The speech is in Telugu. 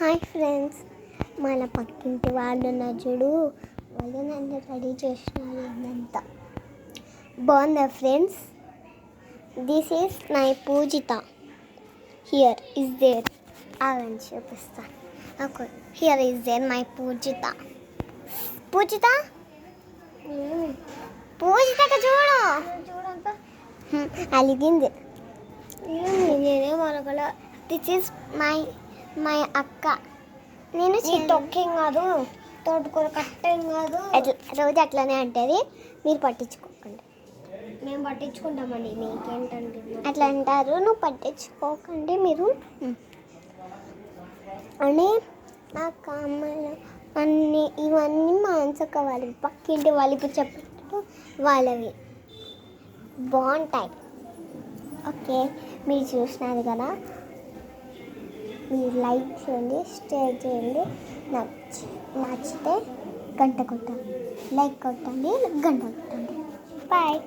హాయ్ ఫ్రెండ్స్, మన పక్కింటి వాళ్ళు నా చూడు, వాళ్ళు నన్ను రెడీ చేసినారు. ఇదంతా బాగుందా friends? This is my Pujitha. Here is there అవన్నీ చూపిస్తాను. Okay, here is there my Pujitha. Pujitha పూజితక చూడు చూడంతా అలిగింది. నేనే మనకల దిస్ ఈస్ మై అక్క. నేను తొక్కేం కాదు, తోటకూర కట్టేం కాదు. రోజు అట్లానే అంటది, మీరు పట్టించుకోకండి. మేము పట్టించుకుంటామండి, మీకేంటండి అట్లా అంటారు. నువ్వు పట్టించుకోకండి మీరు అని. నాకు అమ్మాయిలు అన్నీ ఇవన్నీ మానసక వాళ్ళవి, పక్కింటి వాళ్ళకి చెప్పినట్టు వాళ్ళవి బాగుంటాయి. ఓకే, మీరు చూసినారు కదా, మీరు లైక్ చేయండి, షేర్ చేయండి. నచ్చితే గంట కొట్టండి, లైక్ కొట్టండి, గంట కొట్టండి. బాయ్.